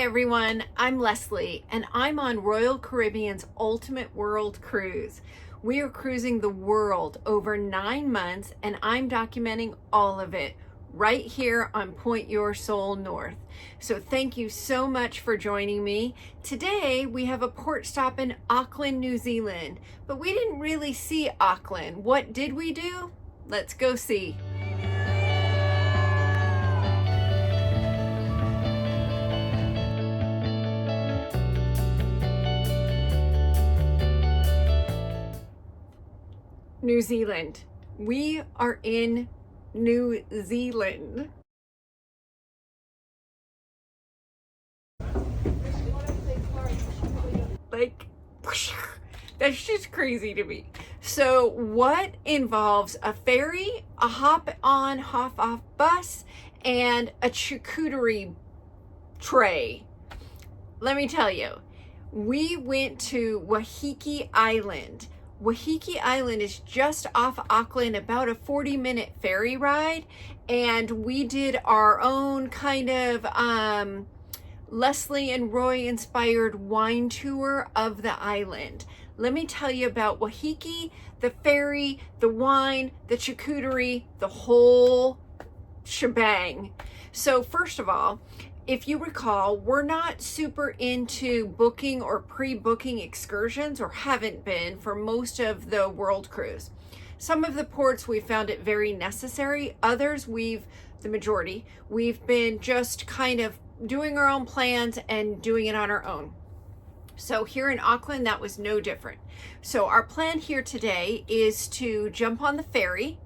everyone, I'm Leslie and I'm on Royal Caribbean's Ultimate World Cruise. We are cruising the world over 9 months and I'm documenting all of it right here on Point Your Soul North. So thank you so much for joining me. Today we have a port stop in Auckland, New Zealand, but we didn't really see Auckland. What did we do? Let's go see. New Zealand. We are in New Zealand. Like, that's just crazy to me. So what involves a ferry, a hop on, hop off bus, and a charcuterie tray? Let me tell you, we went to Waiheke Island. Waiheke Island is just off Auckland, about a 40-minute ferry ride, and we did our own kind of Leslie and Roy inspired wine tour of the island. Let me tell you about Waiheke, the ferry, the wine, the charcuterie, the whole shebang. So first of all, if you recall, we're not super into booking or pre-booking excursions, or haven't been for most of the world cruise. Some of the ports we found it very necessary. Others the majority, we've been just kind of doing our own plans and doing it on our own. So here in Auckland, that was no different. So our plan here today is to jump on the ferry,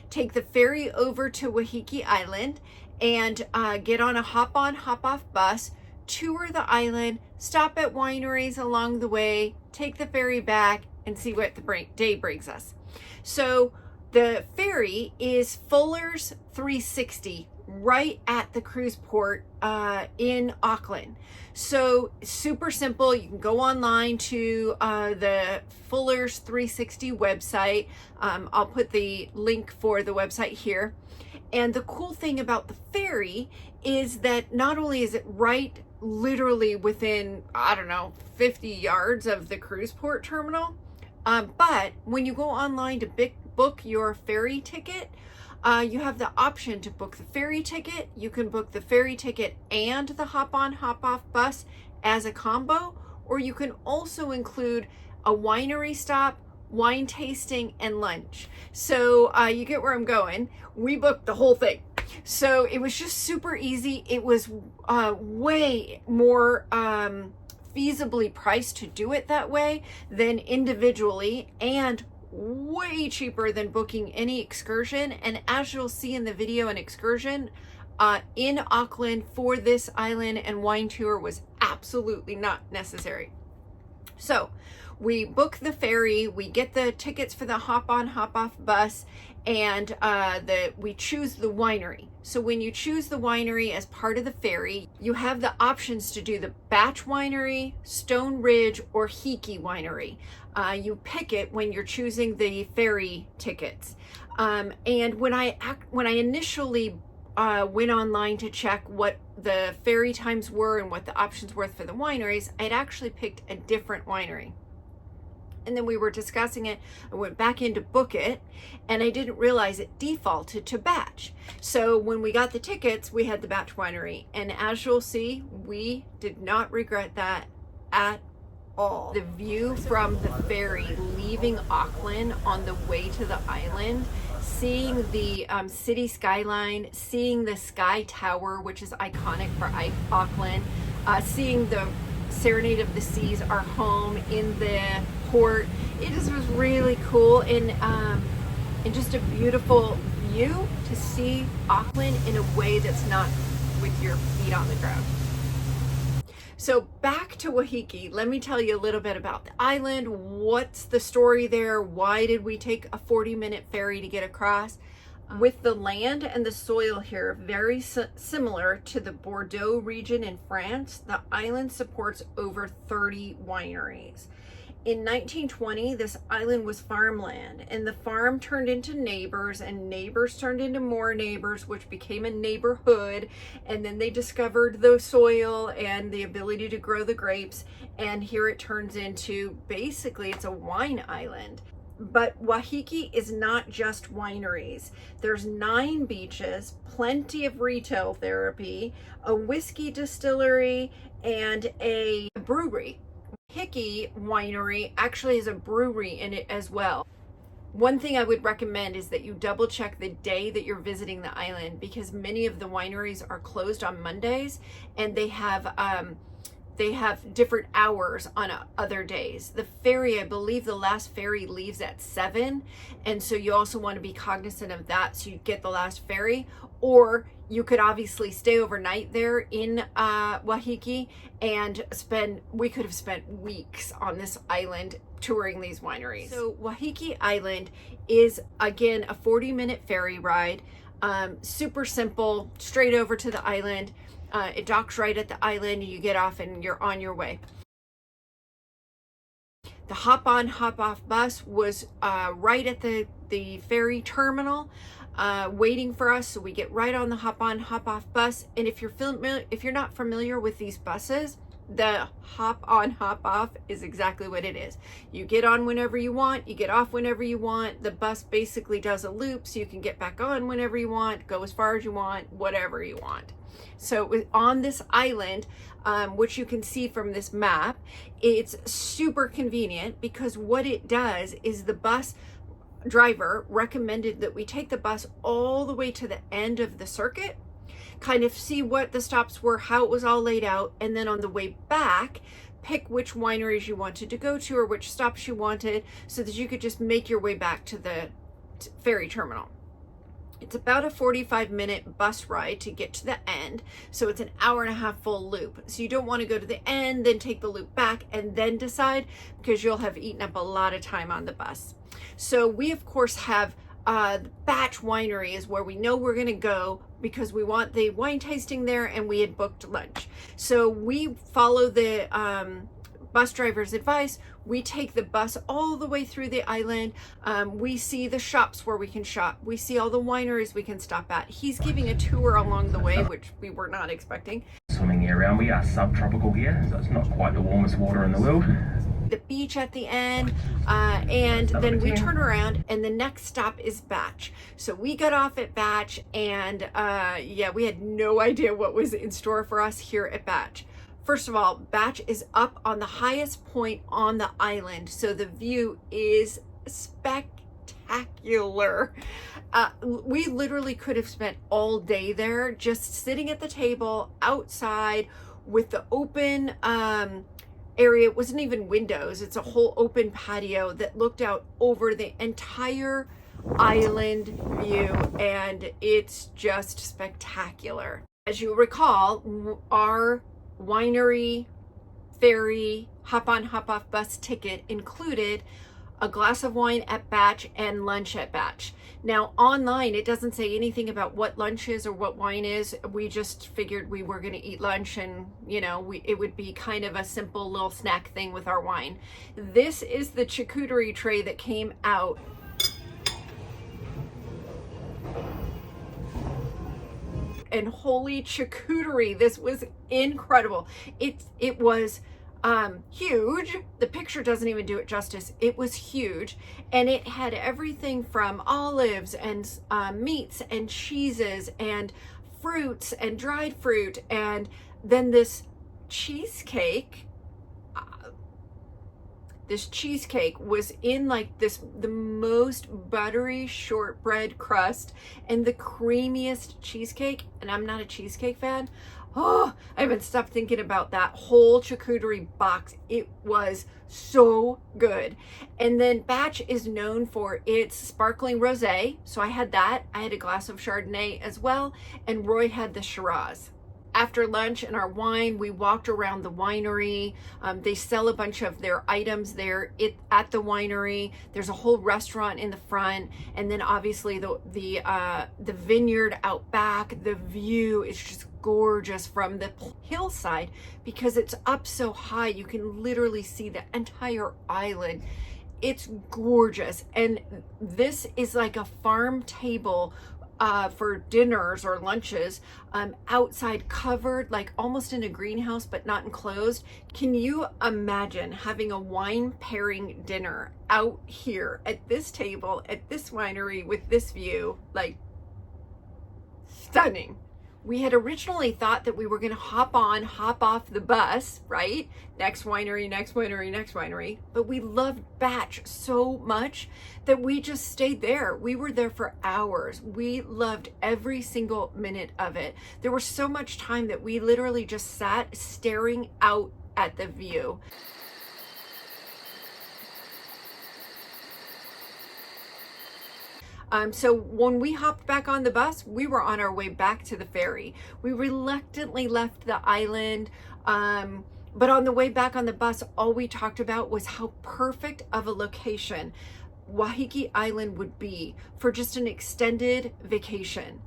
take the ferry over to Waiheke Island, and get on a hop on, hop off bus, tour the island, stop at wineries along the way, take the ferry back, and see what the day brings us. So the ferry is Fuller's 360 right at the cruise port in Auckland. So super simple. You can go online to the Fuller's 360 website. I'll put the link for the website here. And the cool thing about the ferry is that not only is it right literally within, 50 yards of the cruise port terminal, but when you go online to book your ferry ticket, you have the option to book the ferry ticket. You can book the ferry ticket and the hop on, hop off bus as a combo, or you can also include a winery stop, wine tasting, and lunch. So you get where I'm going. We booked the whole thing. So it was just super easy. It was way more feasibly priced to do it that way than individually, and way cheaper than booking any excursion. And as you'll see in the video, an excursion in Auckland for this island and wine tour was absolutely not necessary. So we book the ferry, we get the tickets for the hop on, hop off bus, and we choose the winery. So when you choose the winery as part of the ferry, you have the options to do the Batch Winery, Stone Ridge, or Waiheke Winery. You pick it when you're choosing the ferry tickets. And when I initially went online to check what the ferry times were and what the options were for the wineries, I'd actually picked a different winery. And then we were discussing it. I went back in to book it, and I didn't realize it defaulted to Batch. So when we got the tickets, we had the Batch Winery. And as you'll see, we did not regret that at all. The view from the ferry leaving Auckland on the way to the island, seeing the city skyline, seeing the Sky Tower, which is iconic for Auckland, seeing the Serenade of the Seas, our home in the port. It just was really cool, and just a beautiful view to see Auckland in a way that's not with your feet on the ground. So back to Waiheke, let me tell you a little bit about the island. What's the story there? Why did we take a 40-minute ferry to get across? With the land and the soil here very similar to the Bordeaux region in France, the island supports over 30 wineries. In 1920, this island was farmland, and the farm turned into neighbors, and neighbors turned into more neighbors, which became a neighborhood. And then they discovered the soil and the ability to grow the grapes. And here it turns into, basically, it's a wine island. But Waiheke is not just wineries. There's 9 beaches, plenty of retail therapy, a whiskey distillery, and a brewery. Waiheke Winery actually has a brewery in it as well. One thing I would recommend is that you double check the day that you're visiting the island, because many of the wineries are closed on Mondays, and they have different hours on other days. The ferry, I believe the last ferry leaves at 7, and so you also want to be cognizant of that, so you get the last ferry. Or you could obviously stay overnight there in Waiheke and we could have spent weeks on this island touring these wineries. So Waiheke Island is, again, a 40-minute ferry ride. Super simple, straight over to the island. It docks right at the island, you get off and you're on your way. The hop-on, hop-off bus was right at the ferry terminal, waiting for us. So we get right on the hop-on, hop-off bus. And if you're not familiar with these buses, the hop-on, hop-off is exactly what it is. You get on whenever you want, you get off whenever you want. The bus basically does a loop, so you can get back on whenever you want, go as far as you want, whatever you want. So on this island, which you can see from this map, it's super convenient, because what it does is the bus driver recommended that we take the bus all the way to the end of the circuit, kind of see what the stops were, how it was all laid out, and then on the way back, pick which wineries you wanted to go to or which stops you wanted, so that you could just make your way back to the ferry terminal. It's about a 45-minute bus ride to get to the end, so it's an hour-and-a-half full loop. So you don't want to go to the end, then take the loop back, and then decide, because you'll have eaten up a lot of time on the bus. So we, of course, have Batch Winery is where we know we're going to go, because we want the wine tasting there, and we had booked lunch. So we follow the bus driver's advice. We take the bus all the way through the island. We see the shops where we can shop. We see all the wineries we can stop at. He's giving a tour along the way, which we were not expecting. Swimming year round. We are subtropical here, so it's not quite the warmest water in the world. The beach at the end, and then we turn around, and the next stop is Batch. So we got off at Batch, and yeah, we had no idea what was in store for us here at Batch. First of all, Batch is up on the highest point on the island, so the view is spectacular. We literally could have spent all day there, just sitting at the table outside with the open area. It wasn't even windows, it's a whole open patio that looked out over the entire island view, and it's just spectacular. As you recall, our winery ferry hop-on hop-off bus ticket included a glass of wine at Batch and lunch at Batch. Now online it doesn't say anything about what lunch is or what wine is. We just figured we were going to eat lunch, and you know, it would be kind of a simple little snack thing with our wine. This is the charcuterie tray that came out. And holy charcuterie, this was incredible. It was huge. The picture doesn't even do it justice. It was huge, and it had everything from olives and meats and cheeses and fruits and dried fruit, and then this cheesecake. This cheesecake was in like the most buttery shortbread crust and the creamiest cheesecake. And I'm not a cheesecake fan. Oh, I haven't stopped thinking about that whole charcuterie box. It was so good. And then Batch is known for its sparkling rosé. So I had that. I had a glass of Chardonnay as well. And Roy had the Shiraz. After lunch and our wine, we walked around the winery. They sell a bunch of their items there at the winery. There's a whole restaurant in the front, and then obviously the vineyard out back. The view is just gorgeous from the hillside because it's up so high. You can literally see the entire island. It's gorgeous, and this is like a farm table for dinners or lunches, outside, covered, like almost in a greenhouse but not enclosed. Can you imagine having a wine pairing dinner out here at this table at this winery with this view? Like, stunning. We had originally thought that we were going to hop off the bus, right? Next winery, next winery, next winery. But we loved Batch so much that we just stayed there. We were there for hours. We loved every single minute of it. There was so much time that we literally just sat staring out at the view. So when we hopped back on the bus, we were on our way back to the ferry. We reluctantly left the island, but on the way back on the bus, all we talked about was how perfect of a location Waiheke Island would be for just an extended vacation.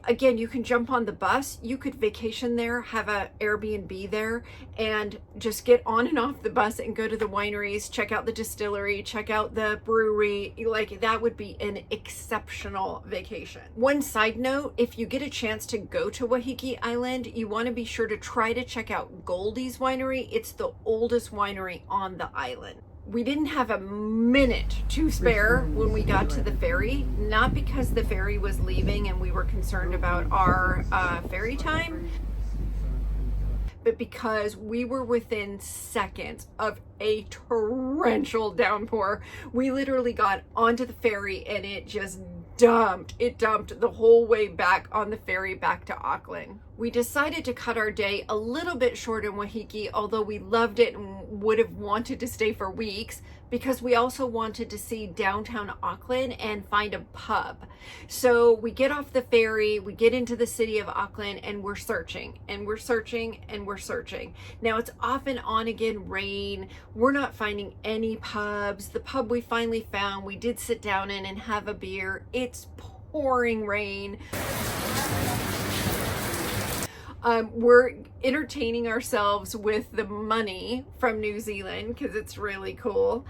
Again, you can jump on the bus, you could vacation there, have a Airbnb there, and just get on and off the bus and go to the wineries, check out the distillery, check out the brewery. Like, that would be an exceptional vacation. One side note, if you get a chance to go to Waiheke Island, you want to be sure to try to check out Goldie's Winery. It's the oldest winery on the island. We didn't have a minute to spare when we got to the ferry, not because the ferry was leaving and we were concerned about our ferry time, but because we were within seconds of a torrential downpour. We literally got onto the ferry and it just dumped. It dumped the whole way back on the ferry back to Auckland. We decided to cut our day a little bit short in Waiheke, although we loved it and would have wanted to stay for weeks, because we also wanted to see downtown Auckland and find a pub. So we get off the ferry, we get into the city of Auckland, and we're searching and we're searching and we're searching. Now it's off and on again rain. We're not finding any pubs. The pub we finally found, we did sit down in and have a beer. It's pouring rain. We're entertaining ourselves with the money from New Zealand because it's really cool.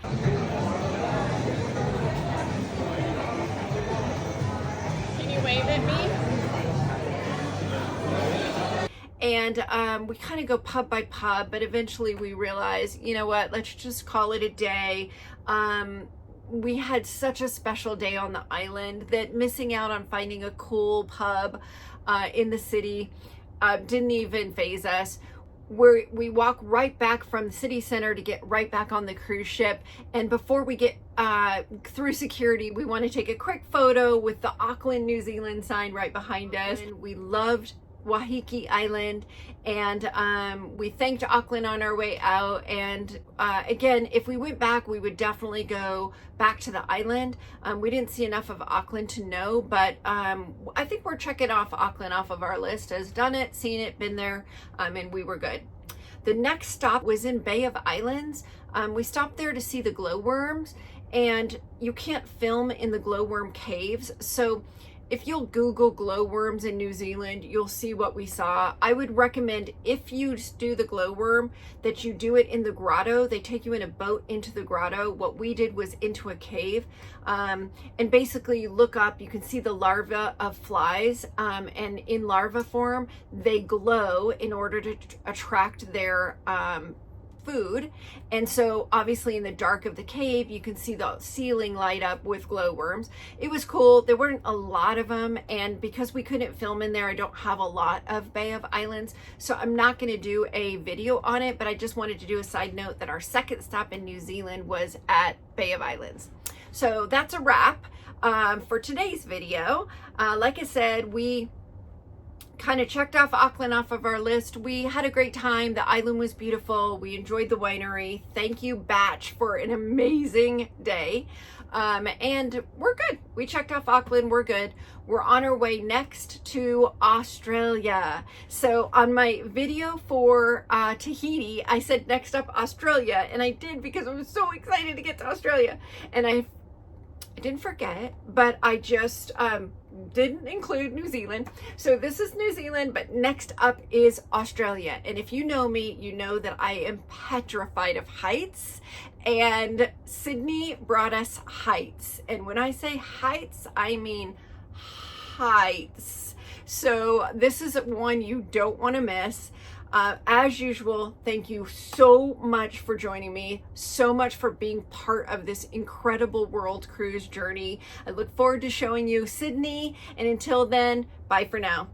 Can you wave at me? And we kind of go pub by pub, but eventually we realize, you know what, let's just call it a day. We had such a special day on the island that missing out on finding a cool pub in the city didn't even faze us. We walk right back from the city center to get right back on the cruise ship, and before we get through security, we want to take a quick photo with the Auckland, New Zealand sign right behind us. And we loved Waiheke Island, and we thanked Auckland on our way out. And again, if we went back, we would definitely go back to the island. We didn't see enough of Auckland to know, but I think we're checking off Auckland off of our list as done it, seen it, been there, and we were good. The next stop was in Bay of Islands. We stopped there to see the glowworms, and you can't film in the glowworm caves, so if you'll Google glowworms in New Zealand, you'll see what we saw. I would recommend, if you do the glowworm, that you do it in the grotto. They take you in a boat into the grotto. What we did was into a cave. And basically you look up, you can see the larvae of flies, and in larva form, they glow in order to attract their food. And so obviously in the dark of the cave, you can see the ceiling light up with glowworms. It was cool. There weren't a lot of them, and because we couldn't film in there, I don't have a lot of Bay of Islands, so I'm not going to do a video on it, but I just wanted to do a side note that our second stop in New Zealand was at Bay of Islands. So that's a wrap for today's video. Like I said, we kind of checked off Auckland off of our list. We had a great time. The island was beautiful. We enjoyed the winery. Thank you, Batch, for an amazing day. And we're good. We checked off Auckland. We're good. We're on our way next to Australia. So on my video for Tahiti, I said next up Australia, and I did because I was so excited to get to Australia. And I didn't forget, but I just didn't include New Zealand. So this is New Zealand, but next up is Australia. And if you know me, you know that I am petrified of heights, and Sydney brought us heights. And when I say heights, I mean heights. So this is one you don't want to miss. As usual, thank you so much for joining me, so much for being part of this incredible world cruise journey. I look forward to showing you Sydney, and until then, bye for now.